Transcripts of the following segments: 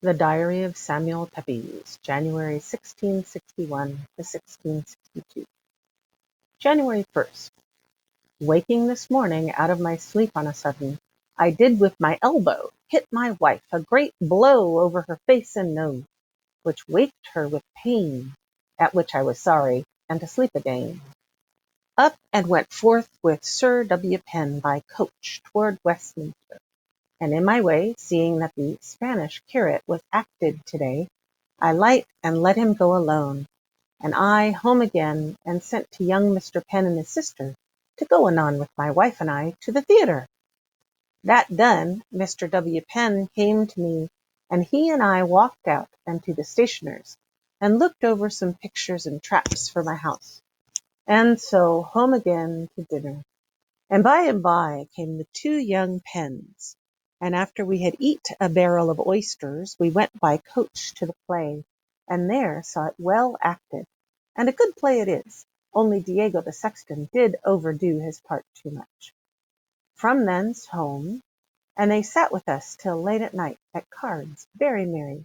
The Diary of Samuel Pepys, January 1661 to 1662. January 1st. Waking this morning out of my sleep on a sudden, I did with my elbow hit my wife a great blow over her face and nose, which waked her with pain, at which I was sorry, and to sleep again. Up and went forth with Sir W. Penn by coach toward Westminster, and in my way, seeing that the Spanish curate was acted to-day, I light and let him go alone, and I home again, and sent to young Mr. Penn and his sister to go anon with my wife and I to the theatre. That done, Mr. W. Penn came to me, and he and I walked out and to the stationer's, and looked over some pictures and traps for my house, and so home again to dinner. And by came the two young Penns, and after we had eat a barrel of oysters, we went by coach to the play, and there saw it well acted, and a good play it is, only Diego the sexton did overdo his part too much. From thence home, and they sat with us till late at night at cards, very merry.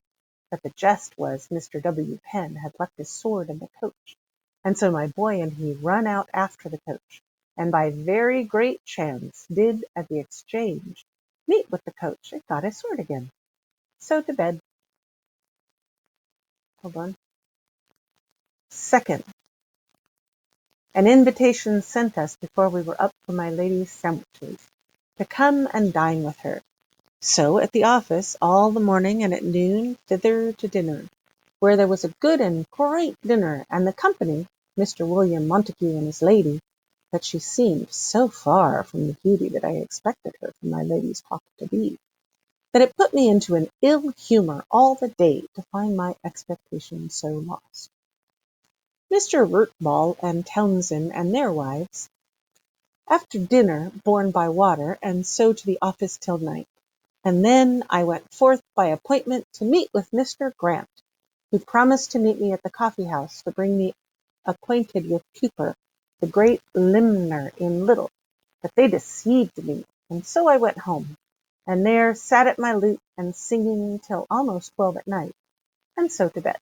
But the jest was Mr. W. Penn had left his sword in the coach, and so my boy and he run out after the coach, and by very great chance did at the exchange meet with the coach and got his sword again. So to bed. Hold on. Second, an invitation sent us before we were up for my lady's sandwiches, to come and dine with her. So at the office all the morning, and at noon thither to dinner, where there was a good and great dinner, and the company, Mr. William Montague and his lady, that she seemed so far from the beauty that I expected her from my lady's talk to be, that it put me into an ill humour all the day to find my expectation so lost. Mr. Rurtball and Townsend and their wives, after dinner, borne by water, and so to the office till night. And then I went forth by appointment to meet with Mr. Grant, who promised to meet me at the coffee-house to bring me acquainted with Cooper, the great limner in Little, but they deceived me, and so I went home, and there sat at my lute and singing till almost 12 at night, and so to bed.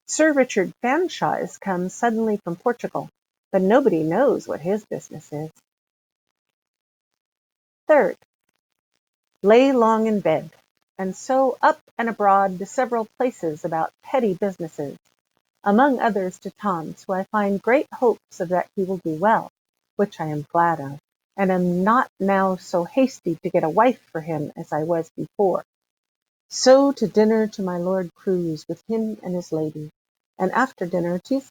Sir Richard Fanshawe is come suddenly from Portugal, but nobody knows what his business is. Third, lay long in bed, and so up and abroad to several places about petty businesses, among others to Tom's, who I find great hopes of that he will do well, which I am glad of, and am not now so hasty to get a wife for him as I was before. So to dinner to my Lord Crew's with him and his lady, and after dinner to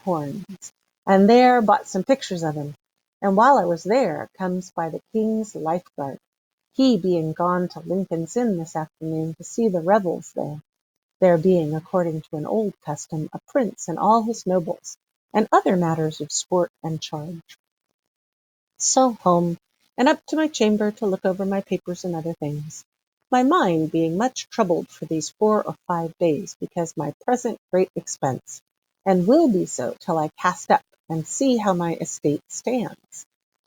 Horns, and there bought some pictures of him, and while I was there comes by the King's Lifeguard, he being gone to Lincoln's Inn this afternoon to see the revels there being, according to an old custom, a prince and all his nobles, and other matters of sport and charge. So home, and up to my chamber to look over my papers and other things, my mind being much troubled for these 4 or 5 days, because my present great expense, and will be so till I cast up and see how my estate stands,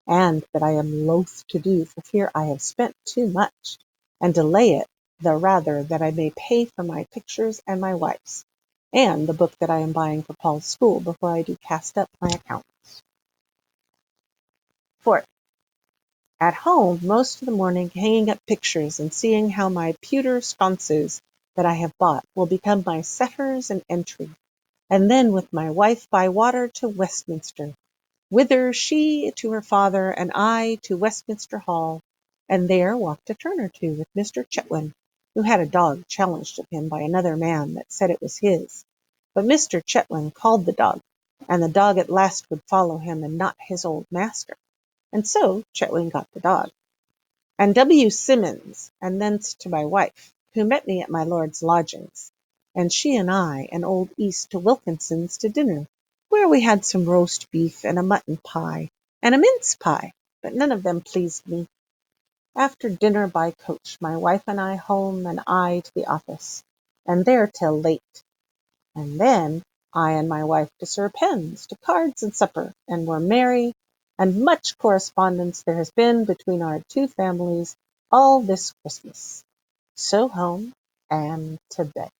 and that I am loath to do for fear I have spent too much, and delay it the rather that I may pay for my pictures and my wife's, and the book that I am buying for Paul's school before I do cast up my accounts. Fourth, at home most of the morning hanging up pictures and seeing how my pewter sconces that I have bought will become my setters and entry, and then with my wife by water to Westminster, whither she to her father and I to Westminster Hall, and there walked a turn or two with Mr. Chetwynd, who had a dog challenged of him by another man that said it was his. But Mr. Chetwynd called the dog, and the dog at last would follow him and not his old master, and so Chetwynd got the dog. And W. Simmons, and thence to my wife, who met me at my lord's lodgings, and she and I and old East to Wilkinson's to dinner, where we had some roast beef and a mutton pie, and a mince pie, but none of them pleased me. After dinner by coach, my wife and I home, and I to the office, and there till late. And then I and my wife to Sir Penn's, to cards and supper, and were merry, and much correspondence there has been between our two families all this Christmas. So home, am today.